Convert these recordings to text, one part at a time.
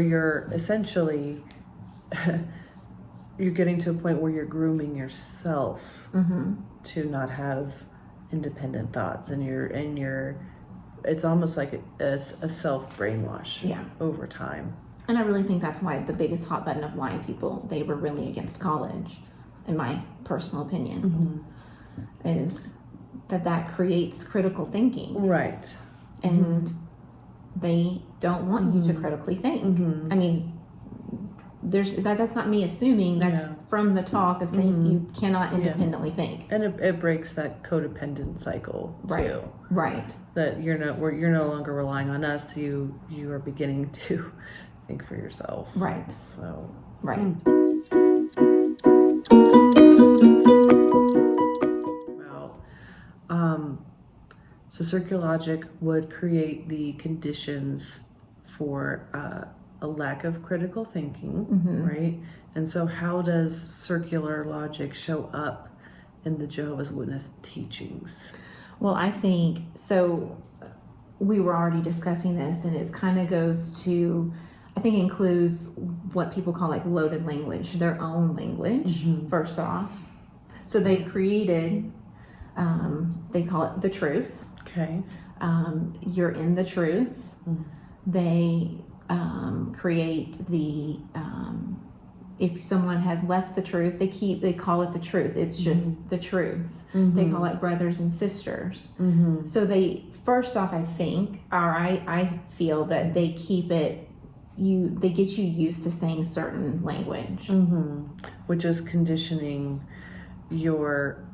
You're essentially, you're getting to a point where you're grooming yourself to not have independent thoughts, and it's almost like a self brainwash over time. And I really think that's why the biggest hot button of why people, they were really against college, in my personal opinion, is that creates critical thinking. Right. And they don't want you to critically think. I mean, that's not me assuming, that's from the talk of saying you cannot independently think. And it breaks that codependent cycle too. Right. That you're no longer relying on us, you are beginning to think for yourself. Right. So So circular logic would create the conditions for a lack of critical thinking, right? And so how does circular logic show up in the Jehovah's Witness teachings? Well, I think, so we were already discussing this, and it kind of goes to, I think includes what people call like loaded language, their own language, first off. So they've created, they call it the truth. Okay. You're in the truth. They create the, if someone has left the truth, they call it the truth. It's just the truth. They call it brothers and sisters. So they, first off, I think, or I feel that they keep it, they get you used to saying certain language. Which is conditioning your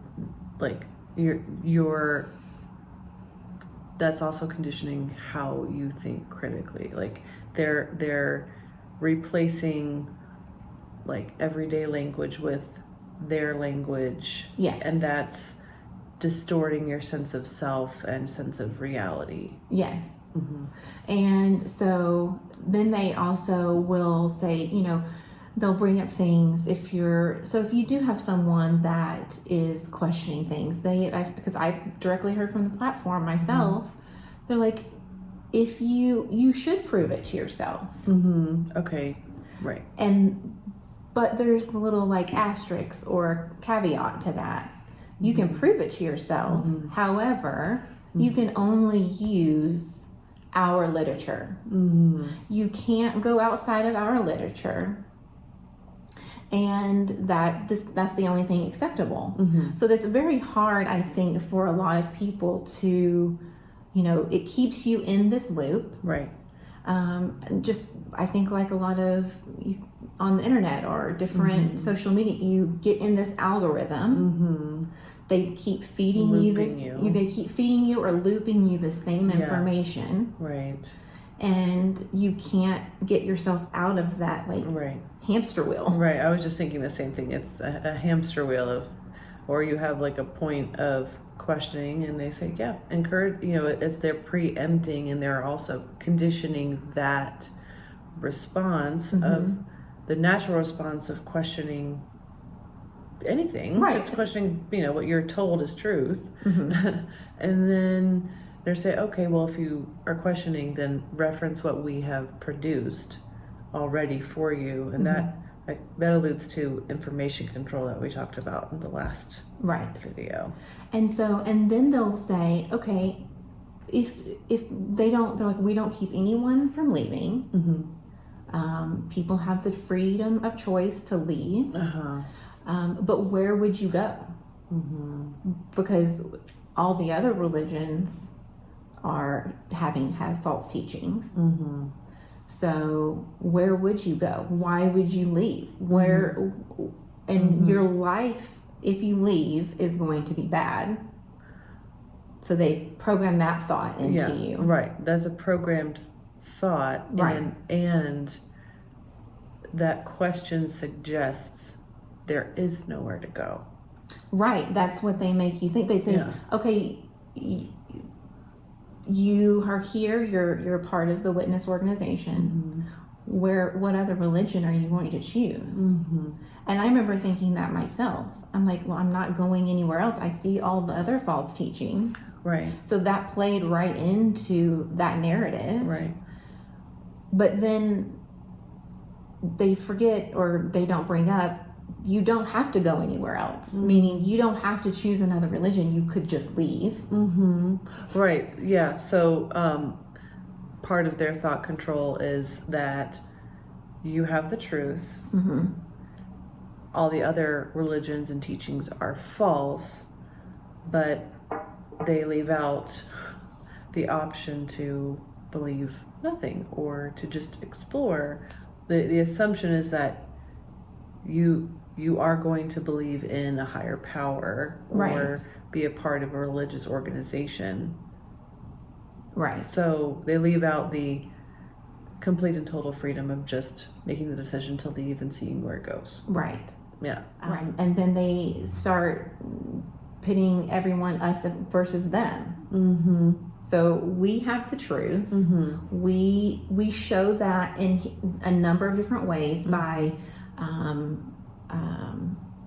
that's also conditioning how you think critically. Like they're replacing like everyday language with their language. Yes. And that's distorting your sense of self and sense of reality. Yes. And so then they also will say, they'll bring up things if you do have someone that is questioning things, because I directly heard from the platform myself, they're like, if you should prove it to yourself. Okay. Right. But there's the little like asterisk or caveat to that. You can prove it to yourself. However, you can only use our literature. You can't go outside of our literature. And that's the only thing acceptable. So that's very hard, I think, for a lot of people to, it keeps you in this loop. Right. Just, I think like a lot of on the internet or different social media, you get in this algorithm. They keep feeding you. They keep feeding you or looping you the same information. Right. And you can't get yourself out of that hamster wheel. Right. I was just thinking the same thing. It's a hamster wheel or you have like a point of questioning and they say, encourage, it's they're preempting and they're also conditioning that response of the natural response of questioning anything. Right. Just questioning, what you're told is truth. And then they're saying, okay, well, if you are questioning, then reference what we have produced already for you. And that alludes to information control that we talked about in the last video. And then they'll say, okay, if they don't, they're like, we don't keep anyone from leaving. People have the freedom of choice to leave. But where would you go? Because all the other religions have false teachings. So where would you go? Why would you leave? Your life, if you leave, is going to be bad. So they program that thought into you. Right. That's a programmed thought. Right. And that question suggests there is nowhere to go. Right. That's what they make you think. They think, okay, you are here, you're a part of the witness organization. What other religion are you going to choose? And I remember thinking that myself. I'm like, well, I'm not going anywhere else. I see all the other false teachings. Right. So that played right into that narrative. Right. But then they forget or they don't bring up, you don't have to go anywhere else. Meaning you don't have to choose another religion. You could just leave. Right. Yeah. So part of their thought control is that you have the truth. All the other religions and teachings are false, but they leave out the option to believe nothing or to just explore. The assumption is that you are going to believe in a higher power or be a part of a religious organization. Right. So they leave out the complete and total freedom of just making the decision to leave and seeing where it goes. Right. Yeah. And then they start pitting everyone, us versus them. So we have the truth. We show that in a number of different ways by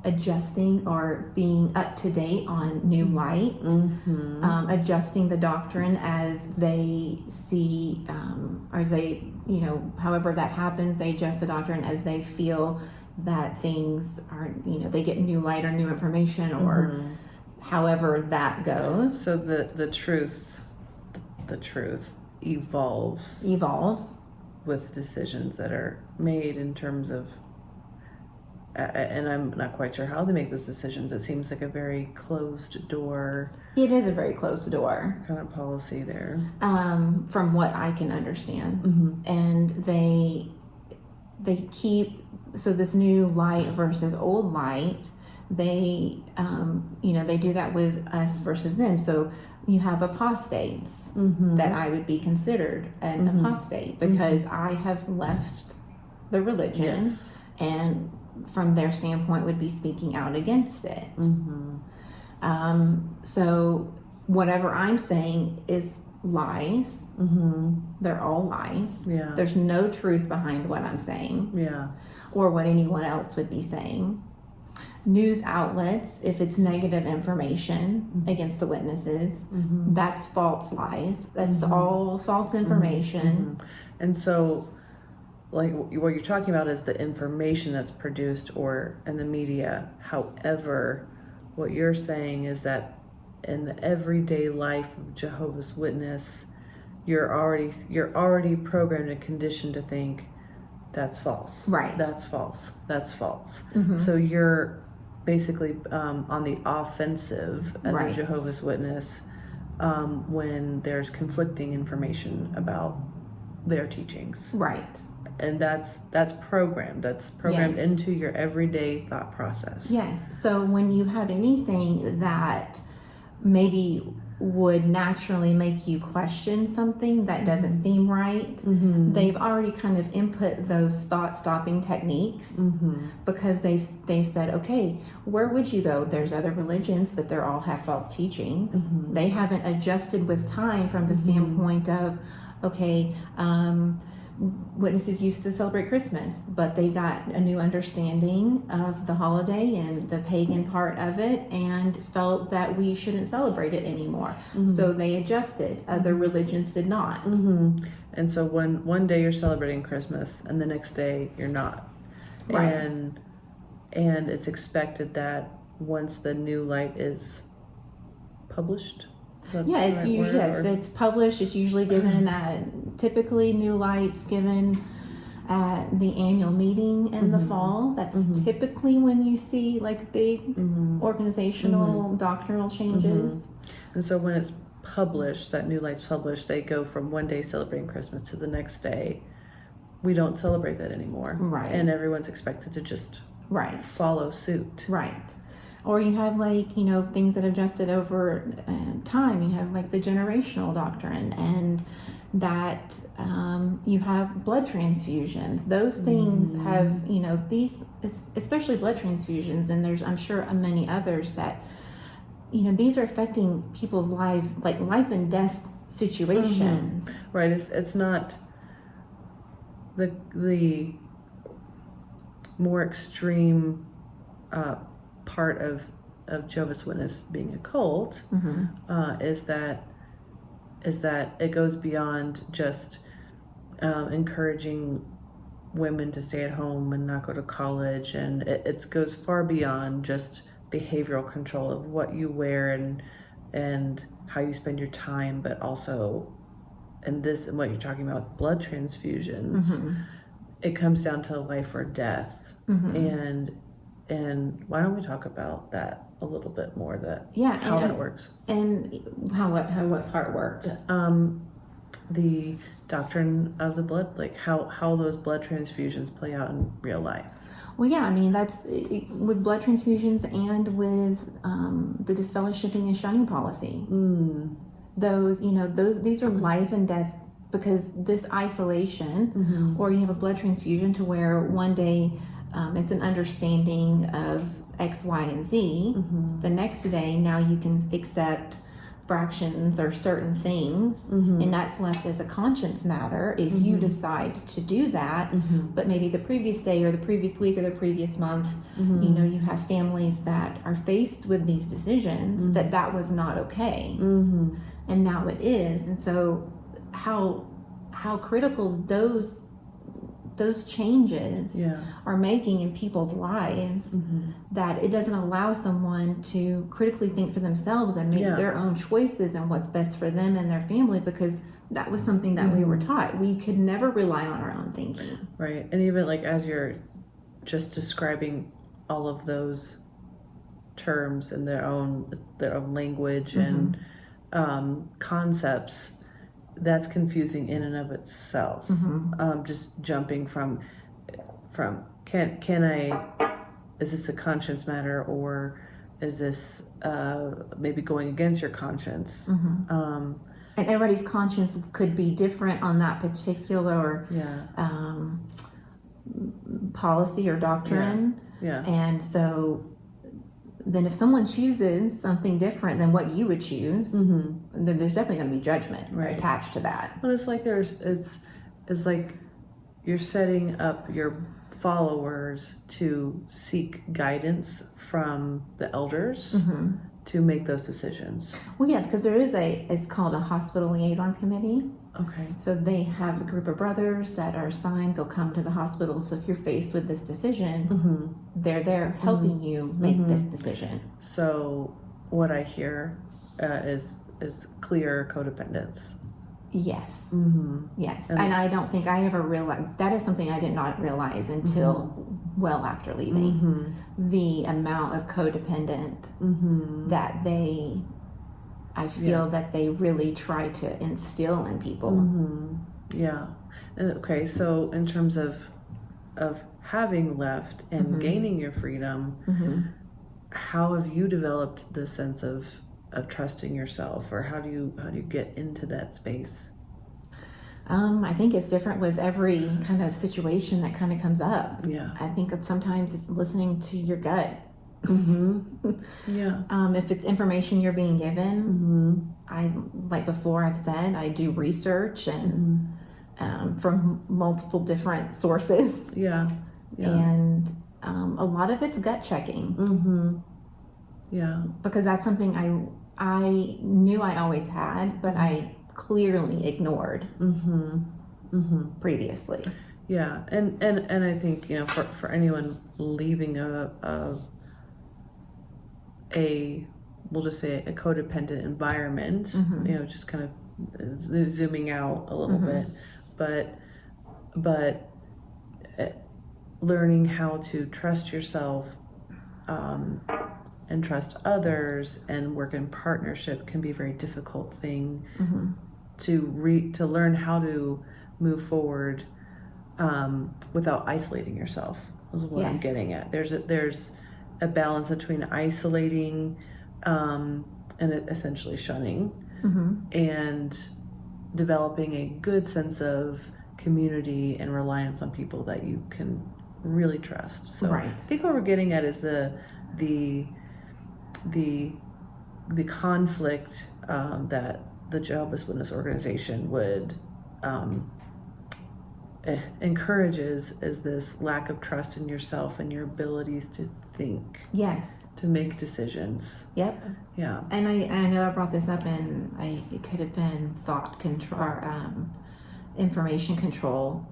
adjusting or being up to date on new light, adjusting the doctrine as they see, or as they, however that happens, they adjust the doctrine as they feel that things are, they get new light or new information or however that goes. So the truth evolves with decisions that are made in terms of, and I'm not quite sure how they make those decisions. It seems like a very closed door. It is a very closed door kind of policy there. From what I can understand. And they keep, so this new light versus old light, they they do that with us versus them. So you have apostates that I would be considered an apostate because I have left the religion and from their standpoint would be speaking out against it. So whatever I'm saying is lies. They're all lies. There's no truth behind what I'm saying or what anyone else would be saying. News outlets, if it's negative information against the witnesses, that's false lies. That's all false information. And so, like, what you're talking about is the information that's produced or in the media. However, what you're saying is that in the everyday life of Jehovah's Witness, you're already programmed and conditioned to think that's false. Right. That's false. That's false. So you're basically on the offensive as a Jehovah's Witness when there's conflicting information about their teachings. Right. And that's programmed. That's programmed into your everyday thought process. Yes. So when you have anything that maybe would naturally make you question something that doesn't seem right, they've already kind of input those thought-stopping techniques because they've said, okay, where would you go? There's other religions, but they all have false teachings. They haven't adjusted with time from the standpoint of, okay, witnesses used to celebrate Christmas, but they got a new understanding of the holiday and the pagan part of it and felt that we shouldn't celebrate it anymore. So they adjusted. Other religions did not. And so one day you're celebrating Christmas and the next day you're not. Right. And it's expected that once the new light is published, it's usually it's published. It's usually given at typically new lights given at the annual meeting in the fall. That's typically when you see like big organizational doctrinal changes. And so when it's published, that new light's published, they go from one day celebrating Christmas to the next day. We don't celebrate that anymore. Right. And everyone's expected to just follow suit. Right. Or you have like, things that have adjusted over time. You have like the generational doctrine and that you have blood transfusions. Those things have, these, especially blood transfusions, and there's, I'm sure, many others that, these are affecting people's lives, like life and death situations. Right. It's not the more extreme part of Jehovah's Witness being a cult is that it goes beyond just encouraging women to stay at home and not go to college, and it goes far beyond just behavioral control of what you wear and how you spend your time, but also, and what you're talking about, blood transfusions, it comes down to life or death. And why don't we talk about that a little bit more, how that works, and what part works? The doctrine of the blood, like how those blood transfusions play out in real life. Well, yeah, I mean, that's with blood transfusions and with the disfellowshipping and shunning policy. These are life and death, because this isolation, or you have a blood transfusion to where one day it's an understanding of X, Y, and Z. The next day, now you can accept fractions or certain things, and that's left as a conscience matter if you decide to do that. But maybe the previous day or the previous week or the previous month, you have families that are faced with these decisions that was not okay, and now it is. And so how critical those changes are making in people's lives, that it doesn't allow someone to critically think for themselves and make their own choices and what's best for them and their family, because that was something that we were taught. We could never rely on our own thinking. Right. And even like as you're just describing all of those terms in their own language and concepts, that's confusing in and of itself. Just jumping from can I, is this a conscience matter, or is this maybe going against your conscience? And everybody's conscience could be different on that particular policy or doctrine. And so then if someone chooses something different than what you would choose, then there's definitely going to be judgment attached to that. Well, it's like it's like you're setting up your followers to seek guidance from the elders to make those decisions. Well, yeah, because it's called a hospital liaison committee. Okay. So they have a group of brothers that are assigned. They'll come to the hospital. So if you're faced with this decision, they're there helping you make this decision. So what I hear is clear codependence. Yes. Yes. And I don't think I ever realized, that is something I did not realize until well after leaving, the amount of codependent that I feel that they really try to instill in people. Yeah. Okay. So in terms of having left and gaining your freedom, how have you developed the sense of trusting yourself, or how do you get into that space? I think it's different with every kind of situation that kind of comes up. Yeah. I think that sometimes it's listening to your gut. Yeah. If it's information you're being given, like before I've said, I do research and from multiple different sources. Yeah. And a lot of it's gut checking. Yeah. Because that's something I knew I always had, but I clearly ignored previously. Yeah. And I think, for anyone leaving we'll just say a codependent environment, just kind of zooming out a little bit, but learning how to trust yourself and trust others and work in partnership can be a very difficult thing to learn how to move forward without isolating yourself. Is what I'm getting at. There's a balance between isolating and essentially shunning and developing a good sense of community and reliance on people that you can really trust. So I think what we're getting at is the conflict that the Jehovah's Witness organization would encourages is this lack of trust in yourself and your abilities to think. Yes. To make decisions. Yep. Yeah. And I know I brought this up, and it could have been thought control or information control.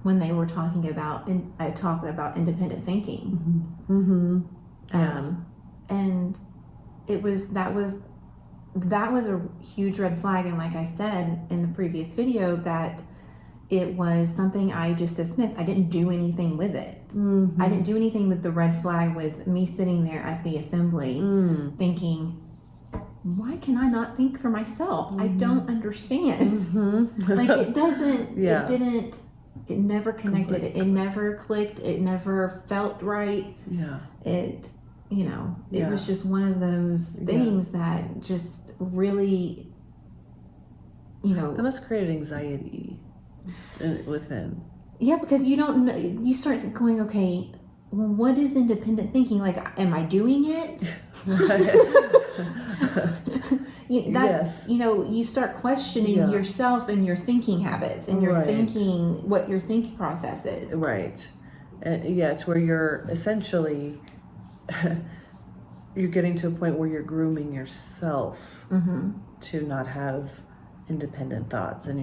when they were talking about independent thinking. Mm-hmm. Yes. And that was a huge red flag. And like I said in the previous video, that it was something I just dismissed. I didn't do anything with it. Mm-hmm. I didn't do anything with the red flag, with me sitting there at the assembly thinking, why can I not think for myself? I don't understand. Like it doesn't, it never connected. It never clicked. It never felt right. Yeah. It was just one of those things that just really, That must create anxiety within. Yeah, because you don't know, you start going, okay, well, what is independent thinking? Like, am I doing it? You start questioning yourself and your thinking habits and your thinking, what your thinking process is. Right. And it's where you're essentially, you're getting to a point where you're grooming yourself to not have independent thoughts, and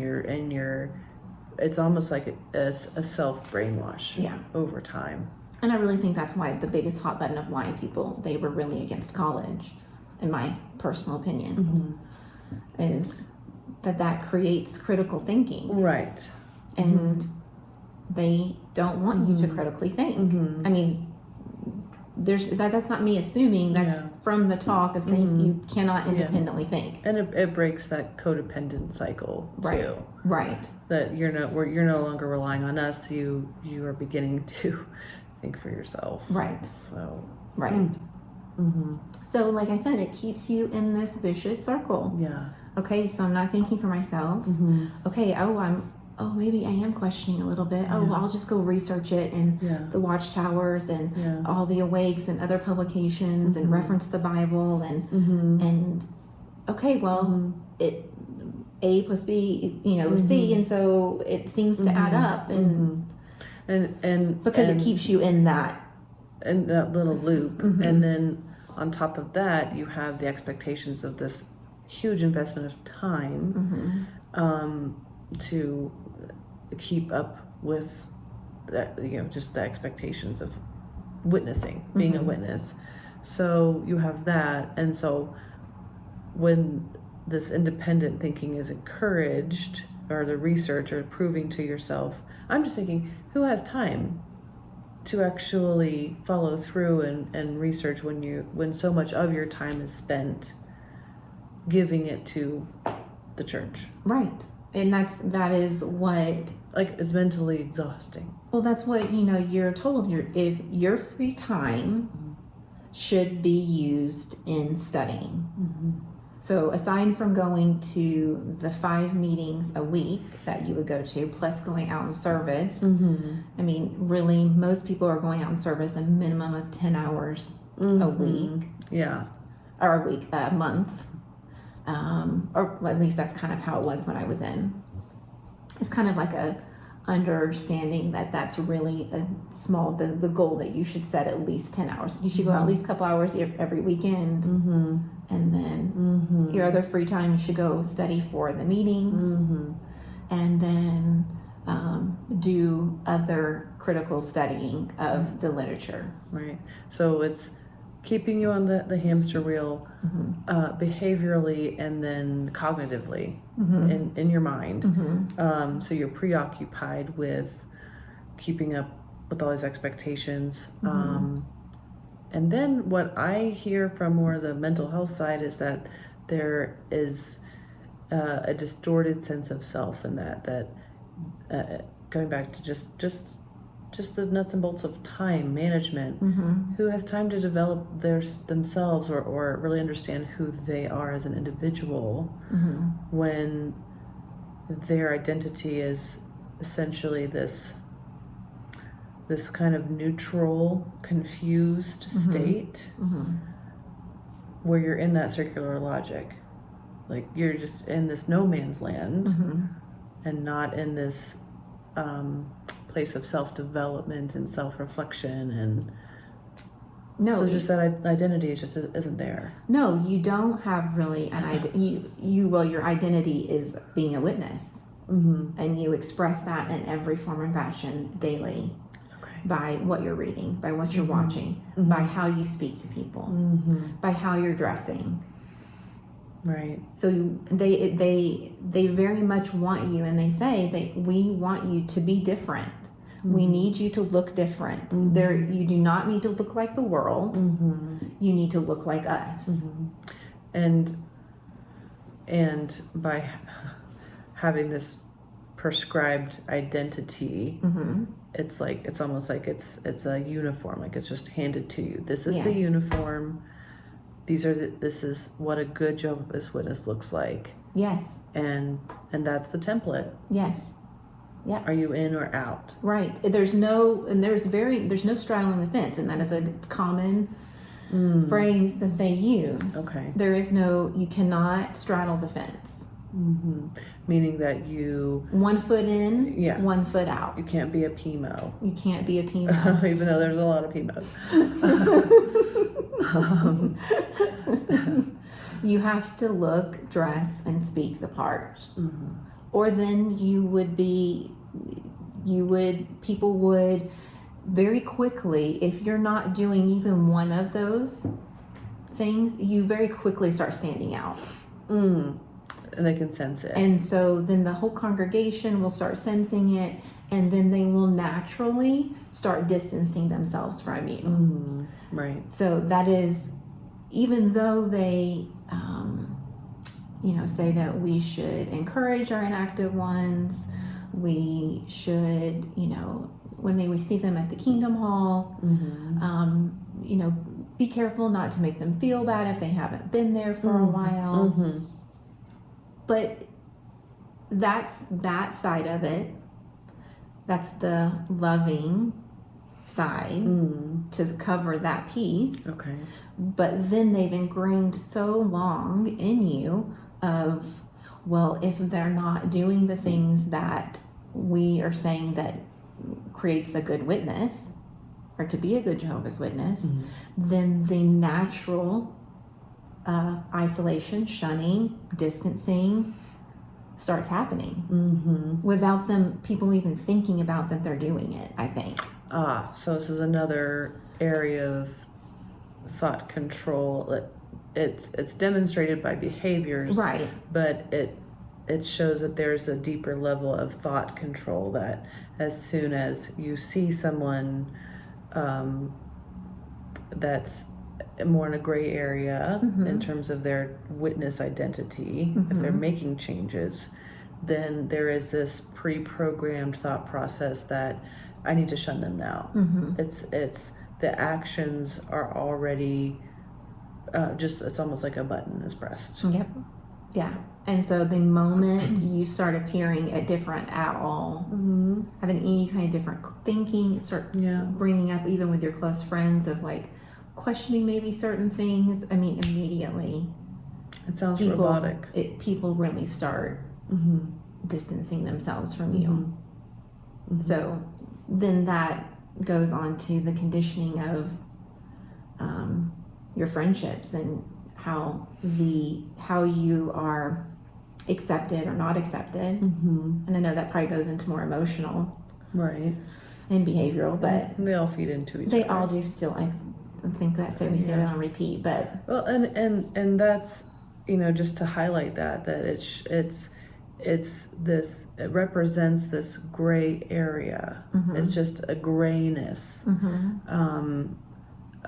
it's almost like a self brainwash over time. And I really think that's why the biggest hot button of why people, they were really against college, in my personal opinion, is that creates critical thinking. Right. And they don't want you to critically think. I mean, that's not me assuming, that's from the talk of saying you cannot independently think. And it breaks that codependent cycle too. Right. That you're no longer relying on us, you are beginning to think for yourself. Right. So So like I said, it keeps you in this vicious circle. Yeah. Okay, so I'm not thinking for myself. Okay, maybe I am questioning a little bit. Well, I'll just go research it and the Watchtowers and all the Awakes and other publications and reference the Bible and okay, well, it A plus B, C, and so it seems to add up and because it keeps you in that little loop, and then on top of that, you have the expectations of this huge investment of time to keep up with that, just the expectations of witnessing, being a witness. So you have that, and so when this independent thinking is encouraged, or the research or proving to yourself, I'm just thinking, who has time to actually follow through and research when so much of your time is spent giving it to the church? Right. And that is what, like, is mentally exhausting. Well, that's what you're told. If your free time should be used in studying. So aside from going to the 5 meetings a week that you would go to, plus going out in service, I mean, really, most people are going out in service a minimum of 10 hours a week. Yeah. Or a month. Or at least that's kind of how it was when I was in. It's kind of like a understanding that's really a small, the goal that you should set at least 10 hours. You should go at least a couple hours every weekend. And then your other free time, you should go study for the meetings. And then do other critical studying of the literature. Right. So it's keeping you on the hamster wheel, behaviorally and then cognitively in your mind. So you're preoccupied with keeping up with all these expectations. And then what I hear from more the mental health side is that there is a distorted sense of self in that going back to just the nuts and bolts of time management. Who has time to develop themselves or really understand who they are as an individual when their identity is essentially this kind of neutral, confused state where you're in that circular logic. Like you're just in this no man's land and not in this place of self-development and self-reflection, and so just that identity isn't there. No, you don't have really an identity. Your identity is being a witness. and you express that in every form and fashion daily. By what you're reading, by what you're watching, by how you speak to people, by how you're dressing. Right. So they very much want you, and they say we want you to be different. We need you to look different. You do not need to look like the world. You need to look like us. And by having this prescribed identity, it's almost like it's a uniform, like it's just handed to you. This is the uniform. This is what a good Jehovah's Witness looks like. Yes. And that's the template. Yes. Yeah. Are you in or out? Right. There's no straddling the fence, and that is a common phrase that they use. Okay. You cannot straddle the fence. Meaning that you 1 foot in, 1 foot out. You can't be a PMO. You can't be a PMO. Even though there's a lot of PMOs. You have to look, dress, and speak the part. Or then people would very quickly, if you're not doing even one of those things, you very quickly start standing out. And they can sense it. And so then the whole congregation will start sensing it, and then they will naturally start distancing themselves from you. Right. So that is, even though they, say that we should encourage our inactive ones, we should, when we see them at the Kingdom Hall, be careful not to make them feel bad if they haven't been there for a while. But that's that side of it. That's the loving side to cover that piece. Okay. But then they've ingrained so long in you of, well, if they're not doing the things that we are saying that creates a good witness, or to be a good Jehovah's Witness, then the natural isolation, shunning, distancing starts happening without people even thinking about that they're doing it, I think. So this is another area of thought control. It's demonstrated by behaviors, right? But it shows that there's a deeper level of thought control, that as soon as you see someone that's more in a gray area in terms of their witness identity, if they're making changes, then there is this pre-programmed thought process that I need to shun them now. It's the actions are already it's almost like a button is pressed. Yep. Yeah. And so the moment you start appearing different at all, having any kind of different thinking, start bringing up even with your close friends of like questioning maybe certain things, I mean, immediately it sounds robotic. People really start distancing themselves from you. So then that goes on to the conditioning of your friendships and how you are accepted or not accepted. And I know that probably goes into more emotional, right, and behavioral, but they all feed into each other. They all do still. I think we say that on repeat, but well, and that's just to highlight that it represents this gray area. It's just a grayness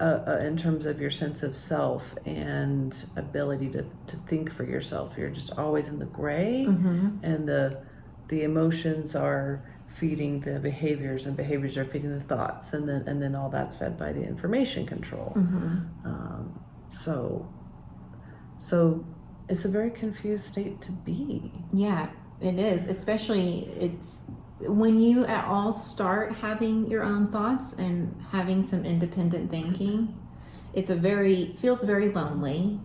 in terms of your sense of self and ability to think for yourself. You're just always in the gray, and the emotions are feeding the behaviors, and behaviors are feeding the thoughts, and then all that's fed by the information control. So it's a very confused state to be. Yeah, it is. Especially it's when you at all start having your own thoughts and having some independent thinking. Feels very lonely,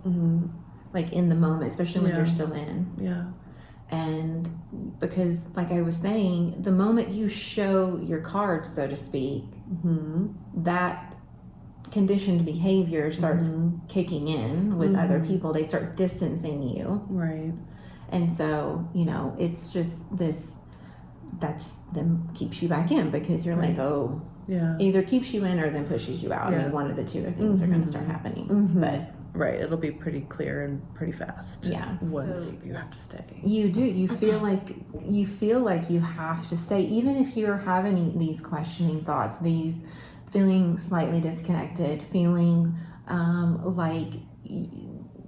like in the moment, especially when you're still in. Yeah. And because, like I was saying, the moment you show your cards, so to speak, that conditioned behavior starts kicking in with other people. They start distancing you. Right. And so, you know, it's just this, that's then keeps you back in, because you're like, oh, Yeah. either keeps you in or then pushes you out. I Yeah. mean, one of the two things are going to start happening. But Right, it'll be pretty clear and pretty fast. Yeah. Once So- you have to stay. you do, you feel like you have to stay, even if you're having these questioning thoughts, these feeling slightly disconnected, feeling like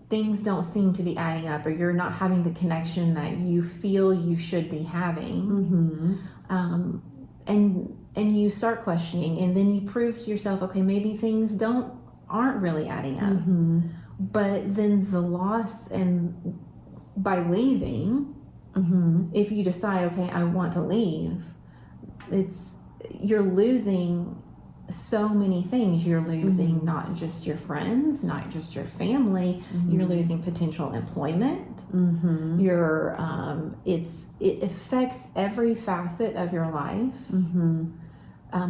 things don't seem to be adding up, or you're not having the connection that you feel you should be having. And you start questioning, and then you prove to yourself, okay, maybe things aren't really adding up. But then the loss, and by leaving, if you decide, okay, I want to leave, you're losing so many things. You're losing not just your friends, not just your family, you're losing potential employment. You're it affects every facet of your life,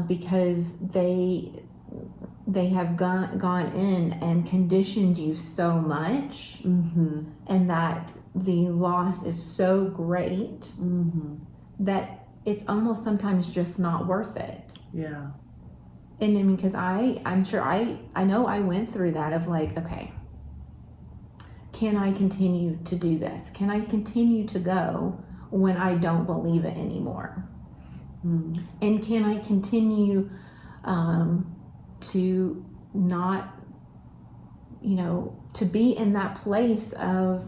because they have gone in and conditioned you so much, and that the loss is so great that it's almost sometimes just not worth it. Yeah. And I mean, because I'm sure I know I went through that of like, okay, can I continue to do this? Can I continue to go when I don't believe it anymore? And can I continue to not, to be in that place of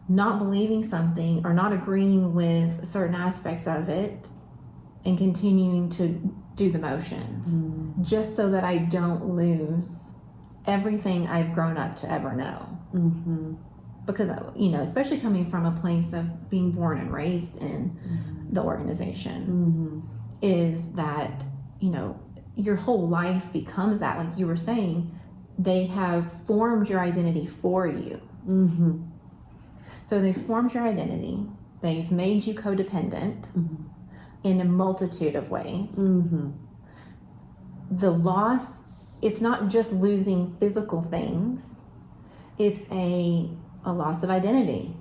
not believing something or not agreeing with certain aspects of it, and continuing to do the motions, just so that I don't lose everything I've grown up to ever know. Because, especially coming from a place of being born and raised in the organization, is that, your whole life becomes that. Like you were saying, they have formed your identity for you. So they've formed your identity. They've made you codependent in a multitude of ways. The loss, it's not just losing physical things. It's a loss of identity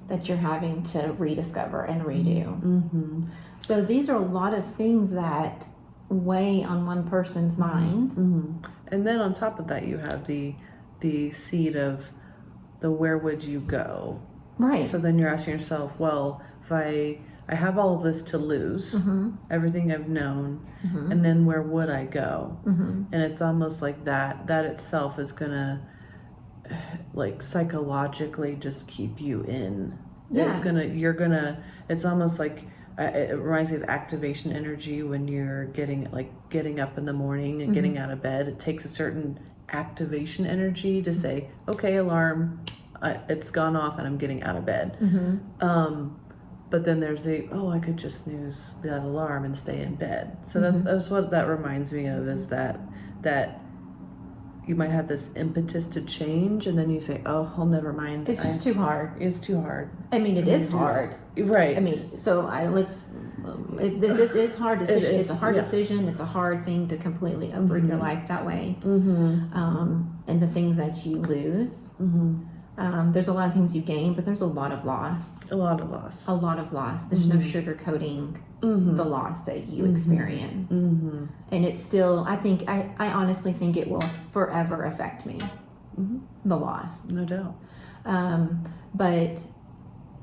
that you're having to rediscover and redo. So these are a lot of things that weigh on one person's mind. And then on top of that, you have the seed of the where would you go? Right. So then you're asking yourself, well, if I have all of this to lose, everything I've known, and then where would I go? And it's almost like that itself is gonna, like, psychologically just keep you in. Yeah. It's almost like, it reminds me of activation energy when you're getting up in the morning and getting out of bed. It takes a certain activation energy to say, okay, alarm, it's gone off and I'm getting out of bed. But then there's I could just snooze that alarm and stay in bed. So that's what that reminds me of, is that you might have this impetus to change, and then you say, oh, never mind. It's just too hard. It's too hard. I mean, it is hard. Right. I mean, so this is hard decision. It's a hard yeah. decision. It's a hard thing to completely uproot your life that way. And the things that you lose. There's a lot of things you gain, but there's a lot of loss. A lot of loss. A lot of loss. There's no sugarcoating the loss that you experience. And it's still, I honestly think it will forever affect me, the loss. No doubt. But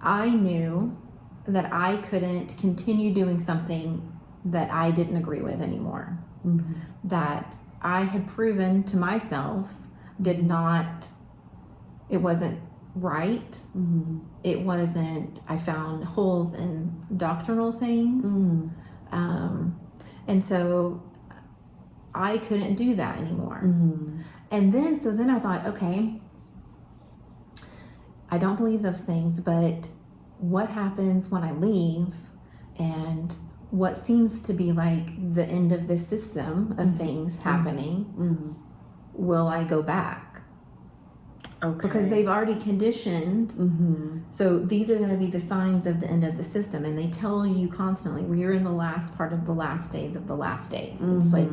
I knew that I couldn't continue doing something that I didn't agree with anymore. That I had proven to myself it wasn't right. It wasn't, I found holes in doctrinal things. And so I couldn't do that anymore. And then I thought, okay, I don't believe those things, but what happens when I leave, and what seems to be like the end of this system of things happening, will I go back? Okay. Because they've already conditioned. So these are going to be the signs of the end of the system, and they tell you constantly, we are in the last part of the last days of the last days. It's like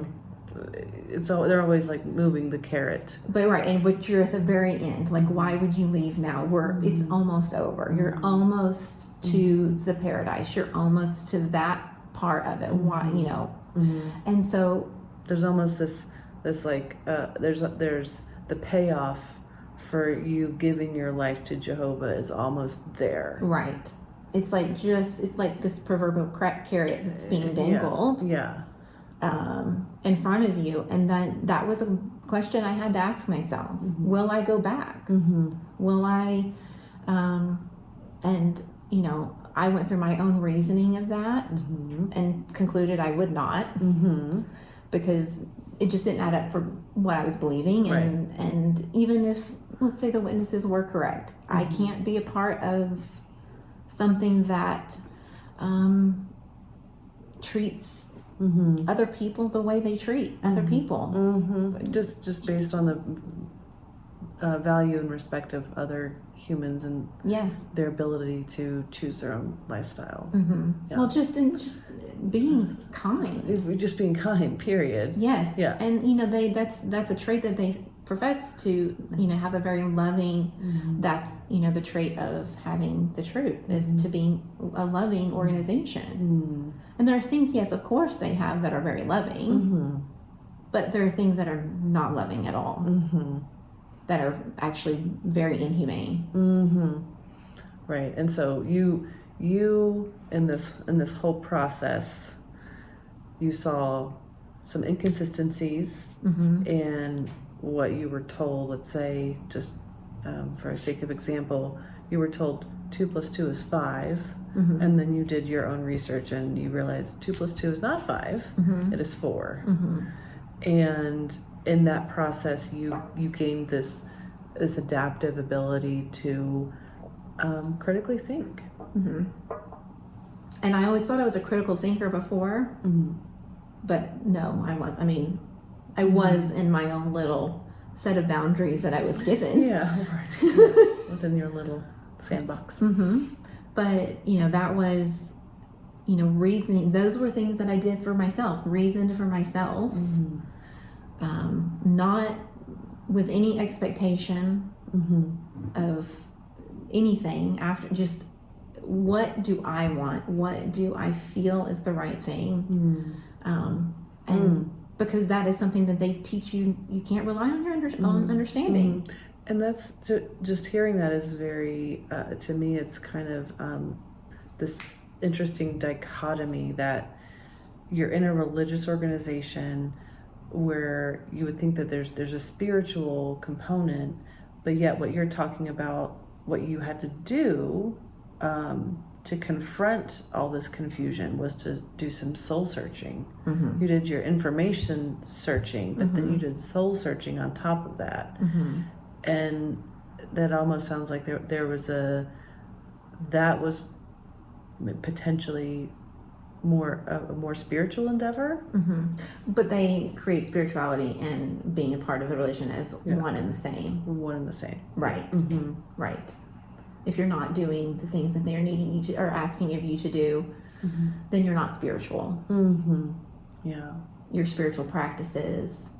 they're always like moving the carrot. But right, and but you're at the very end. Like, why would you leave now? It's almost over. You're almost to the paradise. You're almost to that part of it. Why, you know? And so There's almost this like there's the payoff for you giving your life to Jehovah is almost there. right. It's like this proverbial carrot that's being dangled. Yeah. In front of you, and then that was a question I had to ask myself. Will I go back? Will I and you know, I went through my own reasoning of that and concluded I would not, because it just didn't add up for what I was believing. And even if, let's say, the witnesses were correct, I can't be a part of something that treats other people the way they treat other people. Just based on the value and respect of other humans and Yes. their ability to choose their own lifestyle. Yeah. Well, just being kind. Just being kind, period. Yes. Yeah. And you know, that's a trait that they profess to, you know, have a very loving. That's, you know, the trait of having the truth is to being a loving organization. And there are things, yes, of course, they have that are very loving, but there are things that are not loving at all. That are actually very inhumane. Right. And so you in this whole process, you saw some inconsistencies in what you were told. Let's say, just for the sake of example, you were told 2 + 2 is 5, and then you did your own research and you realized 2 + 2 is not 5, it is 4. And in that process, you gained this adaptive ability to critically think. And I always thought I was a critical thinker before, but no, I was. I mean, I was in my own little set of boundaries that I was given. Yeah, right. Within your little sandbox. But, you know, that was, you know, reasoning. Those were things that I did for myself, reasoned for myself. Not with any expectation of anything after, just what do I want? What do I feel is the right thing? And because that is something that they teach you, you can't rely on your own understanding. And that's just hearing that is very, to me, it's kind of this interesting dichotomy that you're in a religious organization where you would think that there's a spiritual component, but yet what you're talking about, what you had to do to confront all this confusion was to do some soul searching. You did your information searching, but then you did soul searching on top of that. And that almost sounds like there was that was potentially a more spiritual endeavor. But they create spirituality and being a part of the religion as one and the same. One and the same. Right. Right. If you're not doing the things that they're needing you to, or asking of you to do, then you're not spiritual. Yeah. Your spiritual practices.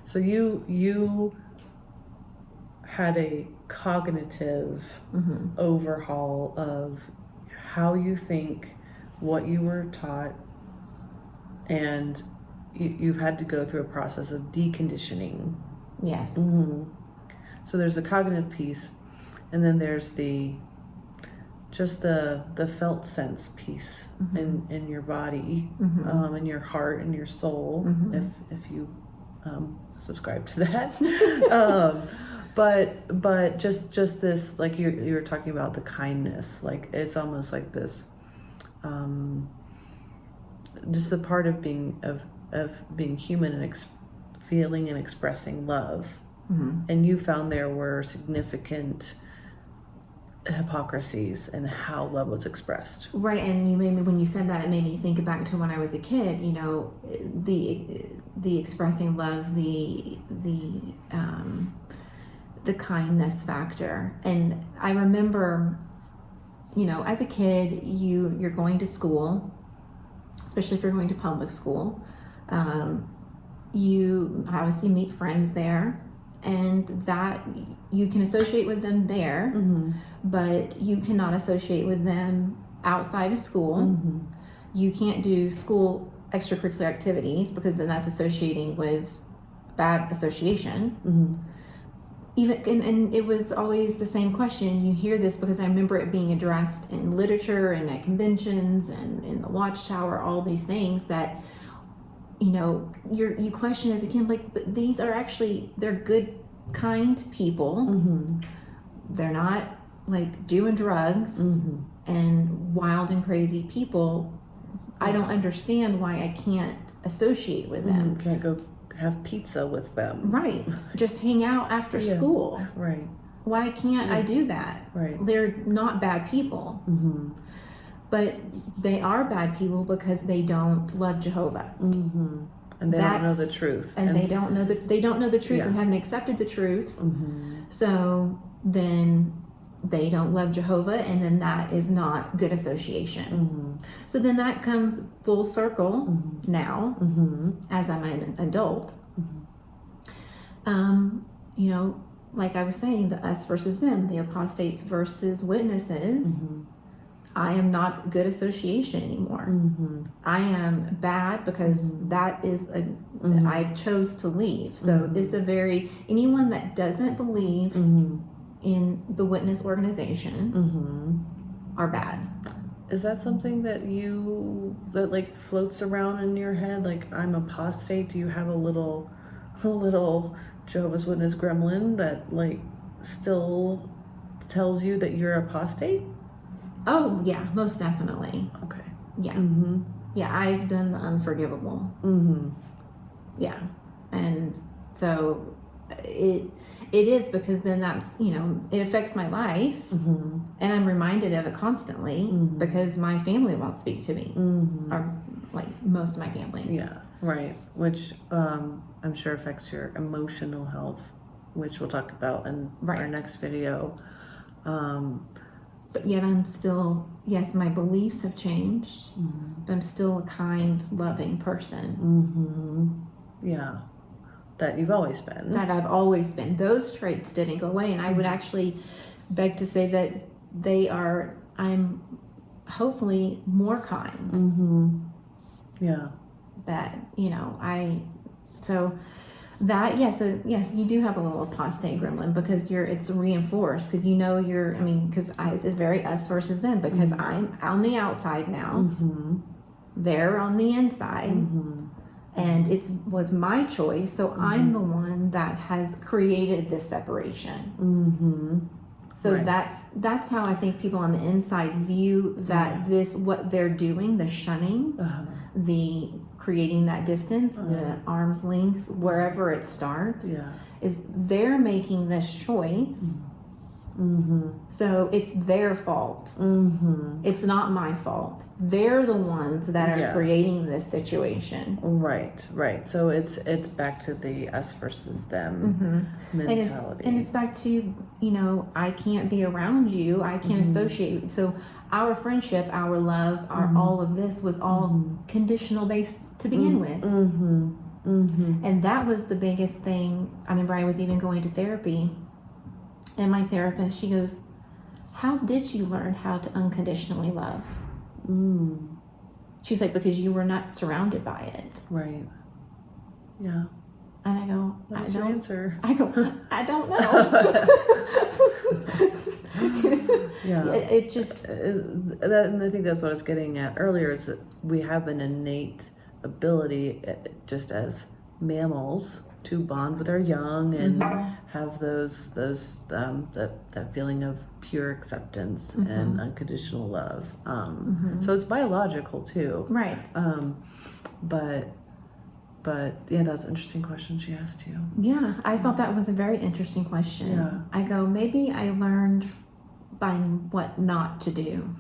So you had a cognitive overhaul of how you think, what you were taught, and you've had to go through a process of deconditioning. Yes. So there's the cognitive piece, and then there's the felt sense piece in your body, in your heart and your soul, if you subscribe to that. But just this, like you were talking about the kindness, like it's almost like this, just the part of being human and feeling and expressing love. And you found there were significant hypocrisies in how love was expressed. Right, and you made me, when you said that, it made me think back to when I was a kid. You know, the expressing love, the kindness factor. And I remember, you know, as a kid, you're going to school, especially if you're going to public school. You obviously meet friends there, and that you can associate with them there, but you cannot associate with them outside of school. You can't do school extracurricular activities because then that's associating with bad association. Even and it was always the same question. You hear this because I remember it being addressed in literature and at conventions and in the Watchtower, all these things that, you know, you question as a kid, like, but these are actually, they're good, kind people. They're not like doing drugs and wild and crazy people. I don't understand why I can't associate with them. Can't go have pizza with them. Right. Just hang out after school. Right. Why can't I do that? Right. They're not bad people. But they are bad people because they don't love Jehovah. And they don't know the truth. And they don't know the truth and haven't accepted the truth. So then they don't love Jehovah, and then that is not good association. So then that comes full circle now, as I'm an adult. You know, like I was saying, the us versus them, the apostates versus witnesses. I am not good association anymore. I am bad because that is I chose to leave. So it's anyone that doesn't believe in the witness organization are bad. Is that something that like floats around in your head? Like, I'm apostate. Do you have a little Jehovah's Witness gremlin that like still tells you that you're apostate? Oh yeah, most definitely. Okay. Yeah. Yeah, I've done the unforgivable. Yeah. And so it is, because then that's, you know, it affects my life, and I'm reminded of it constantly because my family won't speak to me, or like most of my family. Yeah, right. Which I'm sure affects your emotional health, which we'll talk about in our next video. But yet I'm still, yes, my beliefs have changed, but I'm still a kind, loving person. Yeah. That you've always been. That I've always been. Those traits didn't go away, and I would actually beg to say that I'm hopefully more kind. Yeah. That, you know, yes, you do have a little apostate gremlin because it's reinforced, because you know because it's very us versus them, because I'm on the outside now, they're on the inside. And it was my choice, so I'm the one that has created this separation. So that's how I think people on the inside view that what they're doing, the shunning, the creating that distance, the arm's length, wherever it starts, is they're making this choice. So it's their fault. It's not my fault. They're the ones that are creating this situation. Right. So it's back to the us versus them mentality. And it's back to, you know, I can't be around you. I can't associate. So our friendship, our love, all of this was all conditional based to begin with. And that was the biggest thing. I remember I was even going to therapy. And my therapist, she goes, how did you learn how to unconditionally love? She's like, because you were not surrounded by it. Right. Yeah. And I go, What's your answer? I don't know. It just... And I think that's what I was getting at earlier, is that we have an innate ability, just as mammals, to bond with our young and have that feeling of pure acceptance and unconditional love. So it's biological too. Right. But yeah, that's an interesting question she asked you. Yeah, I thought that was a very interesting question. Yeah. I go, maybe I learned by what not to do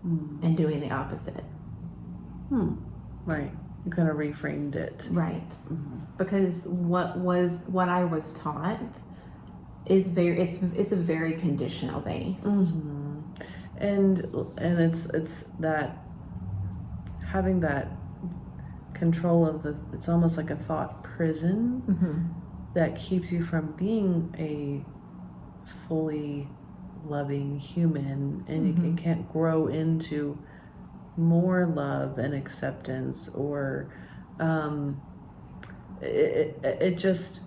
and doing the opposite. Right. You kind of reframed it. Right. Because what I was taught is it's a very conditional based. And it's that having that control of it's almost like a thought prison that keeps you from being a fully loving human, and you can't grow into more love and acceptance, or it just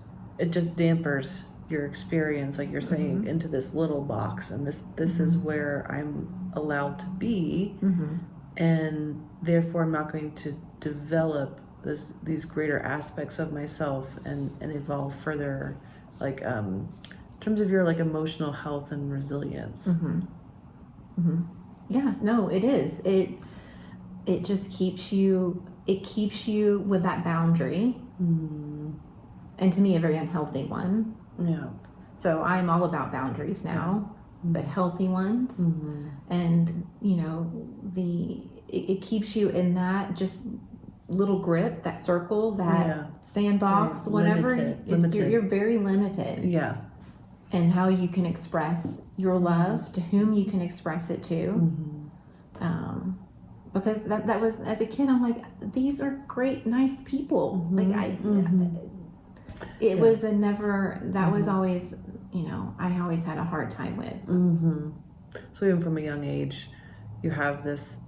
dampers your experience, like you're saying, into this little box, and this is where I'm allowed to be, and therefore I'm not going to develop these greater aspects of myself and evolve further, like in terms of your like emotional health and resilience. Yeah, no, it is. It just keeps you with that boundary, and to me a very unhealthy one. Yeah. So I'm all about boundaries now, but healthy ones. And you know, it keeps you in that just little grip, that circle, that sandbox, Very whatever. limited. You're very limited. Yeah. And how you can express your love, to whom you can express it to. Because that was, as a kid, I'm like, these are great, nice people. Like it was a never, that was always, you know, I always had a hard time with. So even from a young age, you have this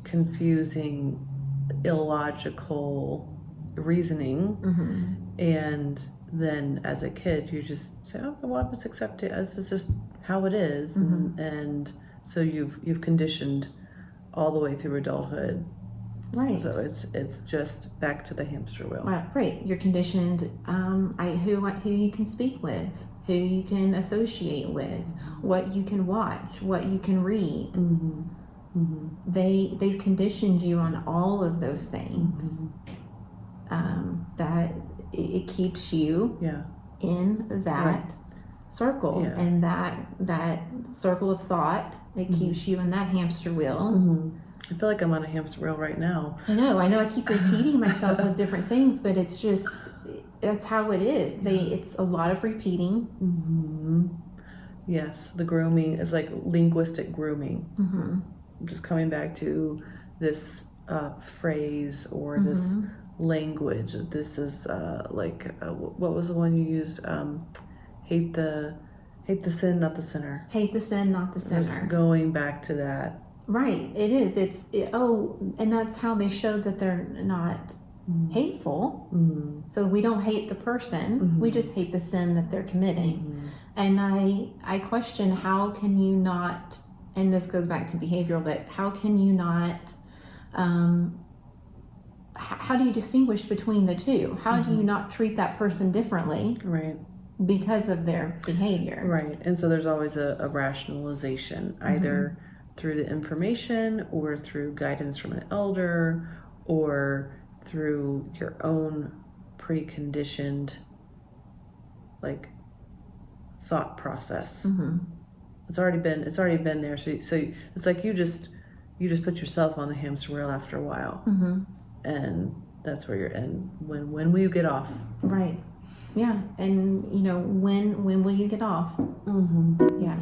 confusing, illogical reasoning, and then as a kid you just say, oh well, I just accept it as it's just how it is, and so you've conditioned all the way through adulthood, Right. So it's just back to the hamster wheel. Right. You're conditioned. Who you can speak with, who you can associate with, what you can watch, what you can read. They've conditioned you on all of those things. That it keeps you in that circle, and that circle of thought. It keeps you in that hamster wheel. I feel like I'm on a hamster wheel right now. I know. I keep repeating myself with different things, but it's just, that's how it is. It's a lot of repeating. Yes, the grooming is like linguistic grooming. Just coming back to this phrase or this language. This is what was the one you used? Hate the sin, not the sinner. Hate the sin, not the sinner. Just going back to that. Right, it is. And that's how they showed that they're not hateful. So we don't hate the person, we just hate the sin that they're committing. And I question, how can you not, and this goes back to behavioral, but how can you not, how do you distinguish between the two? How do you not treat that person differently? Right. Because of their behavior. Right. And so there's always a rationalization, either through the information or through guidance from an elder or through your own preconditioned like thought process. It's already been there. So it's like you just put yourself on the hamster wheel after a while, and that's where you're in. When will you get off? Right. Yeah. And when will you get off? Yeah.